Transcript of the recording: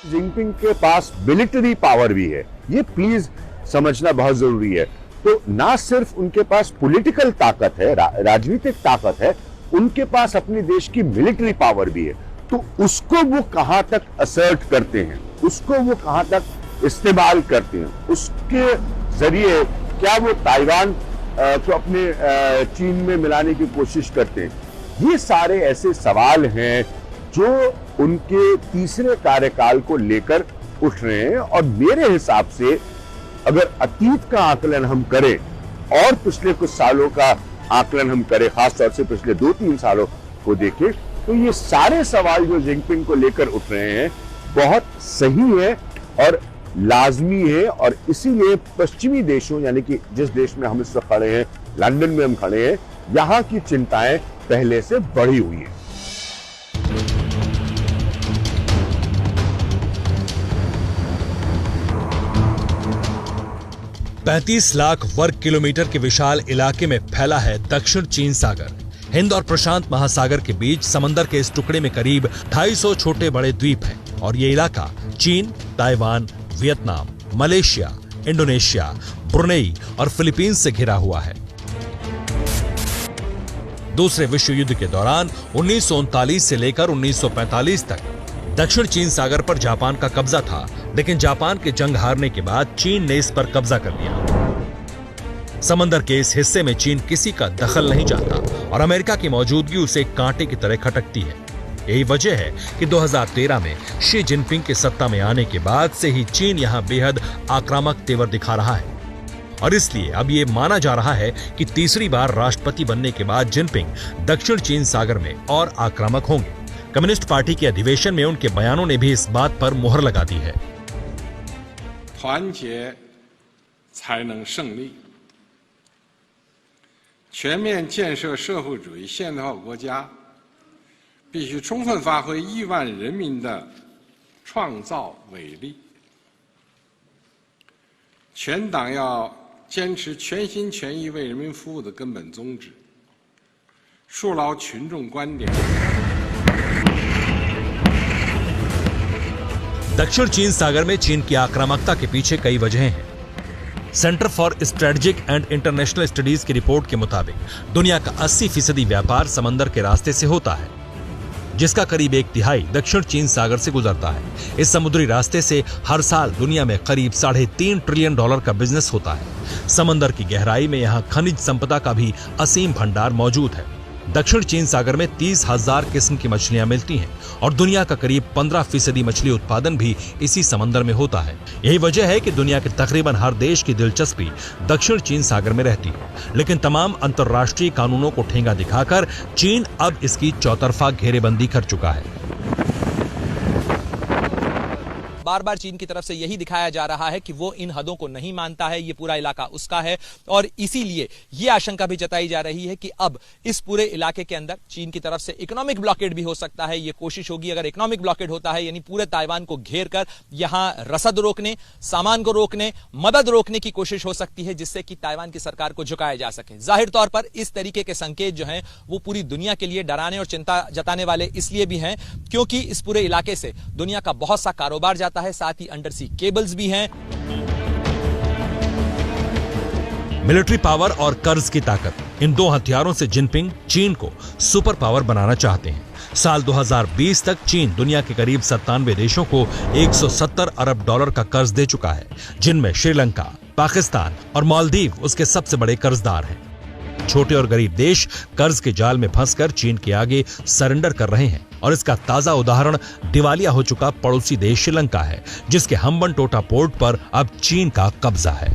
Jinping के पास military power भी है, ये प्लीज समझना बहुत जरूरी है। तो ना सिर्फ उनके पास पॉलिटिकल ताकत है, राजनीतिक ताकत है, उनके पास अपने देश की मिलिट्री पावर भी है। तो उसको वो कहां तक असर्ट करते हैं, उसको वो कहां तक इस्तेमाल करते हैं, उसके जरिए क्या वो ताइवान को अपने चीन में मिलाने की कोशिश करते हैं, ये सारे ऐसे सवाल हैं जो उनके तीसरे कार्यकाल को लेकर उठ रहे हैं। और मेरे हिसाब से अगर अतीत का आकलन हम करें और पिछले कुछ सालों का आकलन हम करें, खासतौर से पिछले 2-3 सालों को देखें, तो ये सारे सवाल जो जिनपिंग को लेकर उठ रहे हैं बहुत सही है और लाजमी है। और इसीलिए पश्चिमी देशों, यानी कि जिस देश में हम इस वक्त खड़े हैं, लंदन में हम खड़े हैं, यहां की चिंताएं पहले से बढ़ी हुई हैं। $35 लाख वर्ग किलोमीटर के विशाल इलाके में फैला है दक्षिण चीन सागर। हिंद और प्रशांत महासागर के बीच समंदर के इस टुकड़े में करीब 250 छोटे बड़े द्वीप हैं और ये इलाका चीन, Taiwan, Vietnam, Malaysia, Indonesia, Brunei और फिलीपींस से घिरा हुआ है। दूसरे विश्व युद्ध के दौरान 1939 से लेकर 1945 तक दक्षिण चीन सागर पर जापान का कब्जा था, लेकिन जापान के जंग हारने के बाद चीन ने इस पर कब्जा कर लिया। समंदर के इस हिस्से में चीन किसी का दखल नहीं चाहता और अमेरिका की मौजूदगी उसे कांटे की तरह खटकती है। यही वजह है कि 2013 में शी जिनपिंग के सत्ता में आने के बाद से ही चीन यहां बेहद आक्रामक तेवर दिखा रहा है और इसलिए अब ये माना जा रहा है कि तीसरी बार राष्ट्रपति बनने के बाद जिनपिंग दक्षिण चीन सागर में और आक्रामक होंगे। कम्युनिस्ट पार्टी के अधिवेशन में उनके बयानों ने भी इस बात पर मुहर लगा दी है। 团结才能胜利，全面建设社会主义现代化国家，必须充分发挥亿万人民的创造伟力。全党要坚持全心全意为人民服务的根本宗旨，树牢群众观点。 दक्षिण चीन सागर में चीन की आक्रामकता के पीछे कई वजहें हैं। Centre for strategic and international studies की रिपोर्ट के मुताबिक दुनिया का 80% व्यापार समंदर के रास्ते से होता है, जिसका करीब 1/3 दक्षिण चीन सागर से गुजरता है। इस समुद्री रास्ते से हर साल दुनिया में करीब $3.5 ट्रिलियन का बिजनेस होता है। समंदर की गहराई में यहाँ खनिज संपदा का भी असीम भंडार मौजूद है। दक्षिण चीन सागर में 30,000 किस्म की मछलियां मिलती हैं और दुनिया का करीब 15% मछली उत्पादन भी इसी समंदर में होता है। यही वजह है कि दुनिया के तकरीबन हर देश की दिलचस्पी दक्षिण चीन सागर में रहती है। लेकिन तमाम अंतर्राष्ट्रीय कानूनों को ठेंगा दिखाकर चीन अब इसकी चौतरफा घेरेबंदी कर चुका है। बार बार चीन की तरफ से यही दिखाया जा रहा है कि वो इन हदों को नहीं मानता है, ये पूरा इलाका उसका है और इसीलिए ये आशंका भी जताई जा रही है कि अब इस पूरे इलाके के अंदर चीन की तरफ से इकोनॉमिक ब्लॉकेड भी हो सकता है। ये कोशिश होगी, अगर इकोनॉमिक ब्लॉकेड होता है यानी पूरे ताइवान को घेर कर यहां रसद रोकने, सामान को रोकने, मदद रोकने की कोशिश हो सकती है, जिससे कि ताइवान की सरकार को झुकाया जा सके। जाहिर तौर पर इस तरीके के संकेत जो हैं वो पूरी दुनिया के लिए डराने और चिंता जताने वाले इसलिए भी हैं क्योंकि इस पूरे इलाके से दुनिया का बहुत सा कारोबार जाता है, साथ ही अंडर सी केबल्स भी हैं। मिलिट्री पावर और कर्ज की ताकत, इन दो हथियारों से जिनपिंग चीन को सुपर पावर बनाना चाहते हैं। साल 2020 तक चीन दुनिया के करीब 97 देशों को $170 अरब का कर्ज दे चुका है, जिनमें श्रीलंका, पाकिस्तान और मालदीव उसके सबसे बड़े कर्जदार हैं। छोटे और गरीब देश कर्ज के जाल में फंसकर चीन के आगे सरेंडर कर रहे हैं और इसका ताजा उदाहरण दिवालिया हो चुका पड़ोसी देश श्रीलंका है, जिसके हम्बनटोटा पोर्ट पर अब चीन का कब्जा है।